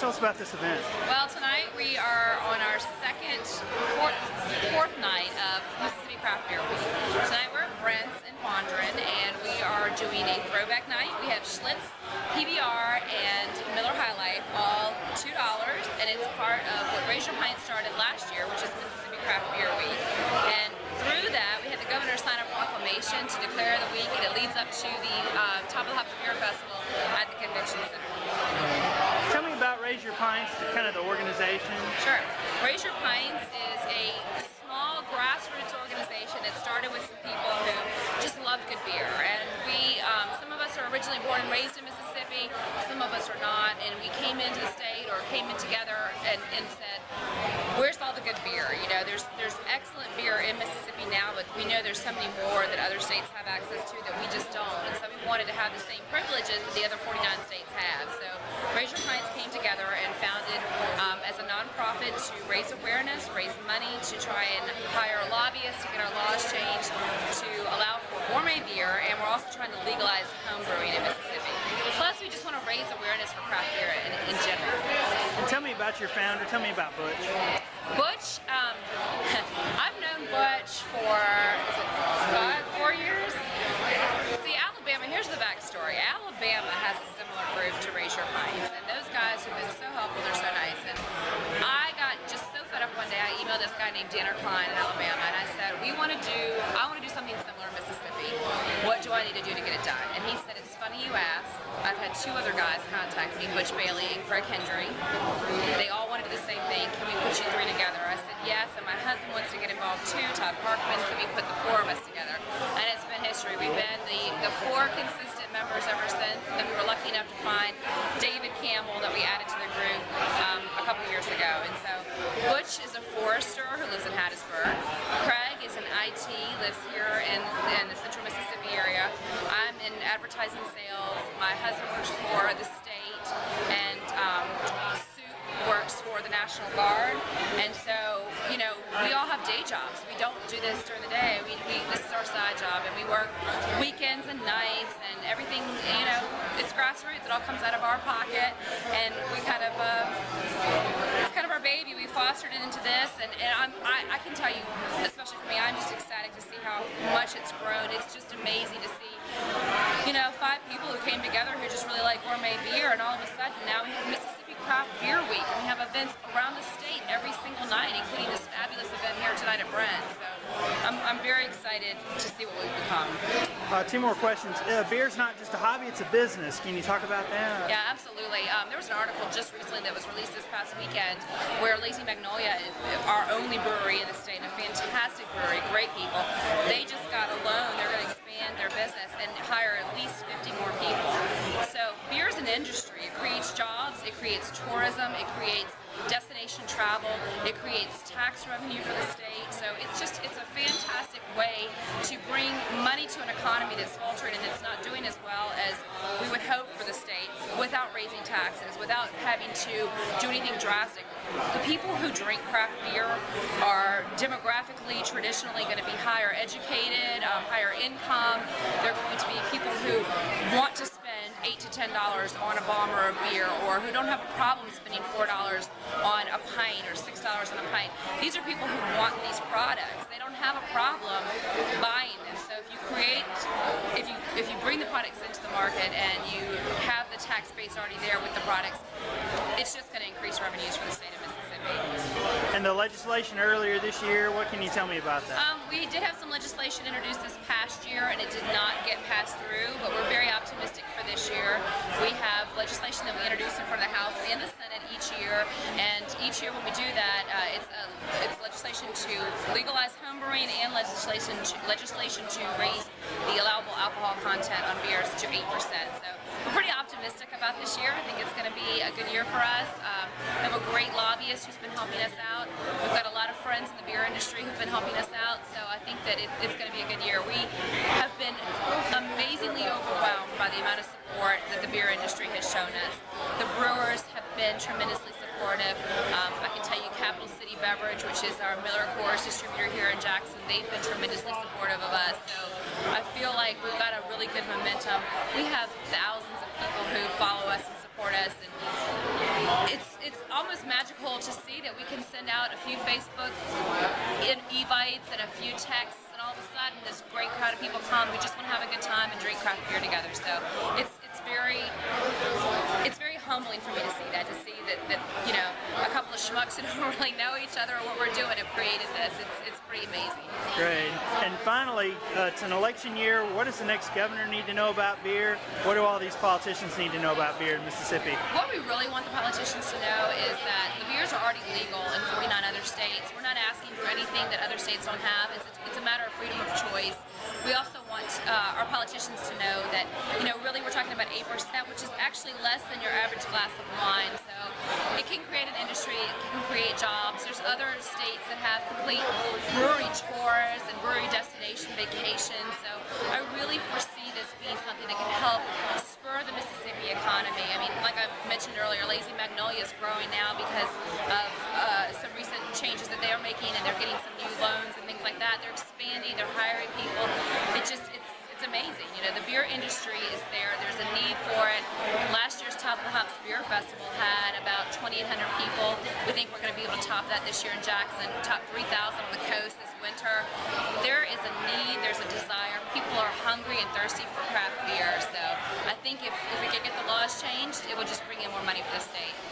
tell us about this event. Well, tonight we are on our fourth night of Mississippi Craft Beer Week. Tonight we're at Brent's in Fondren, and we are doing a throwback night. We have Schlitz, PBR, and Miller High Life, all $2, and it's part of what Raise Your Pints started last year, which is Mississippi Craft Beer Week. And through that, we had the governor sign a proclamation to declare the week, and it leads up to the Top of the Hops Beer Festival at the Convention Center. Tell me about Raise Your Pints, kind of the organization. Sure. Raise Your Pints is a small grassroots organization that started with some people who just loved good beer. And we, some of us are originally born and raised in Mississippi, some of us are not, and we came into the state or came in together and said, where's all the good beer? You know, there's excellent beer in Mississippi now, but we know there's so many more that other states have access to that we just don't. And so we wanted to have the same privileges that the other 49 states have. So Raise Your Pints came together and founded as a nonprofit to raise awareness, raise money, to try and hire lobbyists to get our laws changed, to allow for gourmet beer, and we're also trying to legalize home brewing in Mississippi. Plus, we just want to raise awareness for craft beer in general. And tell me about your founder. Tell me about Butch. Butch, I've known Butch for, is it 4 years? See, Alabama, here's the backstory. Alabama has a similar group to Raise Your Pints, and those guys have been so helpful, they're so nice. And I got just so fed up one day, I emailed this guy named Danner Klein in Alabama, and I said, I want to do something similar in Mississippi. What do I need to do to get it done? And he said, it's funny you ask. I've had two other guys contact me, Butch Bailey and Craig Hendry. They all wanted to do the same thing. Can we put you three together? I said yes, and my husband wants to get involved too, Todd Parkman. Can we put the four of us together? And it's been history. We've been the four consistent members ever since. And then we were lucky enough to find David Campbell that we added to the group a couple years ago. And so Butch is a forester who lives in Hattiesburg. Craig is an IT, lives here in the central Mississippi area. I'm in advertising sales. My husband works for the state, and Sue works for the National Guard. And so, you know, we all have day jobs. We don't do this during the day. This is our side job, and we work weekends and nights and everything. You know, it's grassroots. It all comes out of our pocket, and we kind of it's kind of our baby. We fostered it into this, and I can tell you, especially for me, I'm just ecstatic to see how much it's grown. It's just amazing to see, you know, 5 people who came together who just really like gourmet beer, and all of a sudden now we have Mississippi Craft Beer Week, and we have events around the state every single night, including this fabulous event here tonight at Brent's. So I'm very excited to see what we've become. 2 more questions. Beer's not just a hobby, it's a business. Can you talk about that? Yeah, absolutely. There was an article just recently that was released this past weekend where Lazy Magnolia is our only brewery in the state, a fantastic brewery, great people. They just got a loan. They're going to expand their business and hire at least 50 more people. So beer is an industry. It creates jobs, it creates tourism, it creates destination travel, it creates tax revenue for the state. So it's a fantastic way to bring money to an economy that's faltering and that's not doing as well as we would hope for the state without raising taxes, without having to do anything drastic. The people who drink craft beer are demographically, traditionally going to be higher educated, higher income. They're going to be people who want to spend $8 to $10 on a bomber of beer, or who don't have a problem spending $4 on a pint or $6 on a pint. These are people who want these products. They don't have a problem buying them. So if you bring the products into the market and you have the tax base already there with the products, it's just going to increase revenues for the state of Mississippi. And the legislation earlier this year, what can you tell me about that? We did have some legislation introduced this past year, and it did not get passed through, but we're very optimistic for this year. We have legislation that we introduce in front of the House and the Senate each year, and each year when we do that, it's legislation to legalize home brewing and legislation to raise the allowable alcohol content on beers to 8%. So we're pretty optimistic about this year. I think it's going to be a good year for us. We have a great lobbyist who's been helping us out. We've got a lot of friends in the beer industry who've been helping us out, so I think that it's going to be a good year. We have been amazingly overwhelmed by the amount of support that the beer industry has shown us. The brewers have been tremendously supportive. I can tell you Capital City Beverage, which is our Miller Coors distributor here in Jackson, they've been tremendously supportive of us. So I feel like we've got a really good momentum. We have thousands of people who follow us and support us, and it's almost magical to see that we can send out a few Facebook invites and a few texts, and all of a sudden this great crowd of people come who just want to have a good time and drink craft beer together. So it's very humbling for me to see that, you know, a couple of schmucks who don't really know each other or what we're doing have created this. It's pretty amazing. Great. And finally, it's an election year. What does the next governor need to know about beer? What do all these politicians need to know about beer in Mississippi? What we really want the politicians to know is that the beers are already legal in 49 other states. We're not asking for anything that other states don't have. It's a matter of freedom of choice. We also want our politicians to know that, you know, really we're talking about 8%, which is actually less than your average glass of wine. So it can create an industry, it can create jobs. There's other states that have complete brewery tours and brewery destination vacations. So I really foresee this being something that can help spur the Mississippi economy. I mean, like I mentioned earlier, Lazy Magnolia is growing now because of some recent changes that they are making, and they're getting some new loans and things like that. They're expanding, they're hiring people. It's amazing. You know, the beer industry is there. There's a need for it. Last year's Top of the Hops Beer Festival had about 2,800 people. We think we're going to be able to top that this year in Jackson. Top 3,000 on the coast this winter. There is a need. There's a desire. People are hungry and thirsty for craft beer. So I think if we could get the laws changed, it would just bring in more money for the state.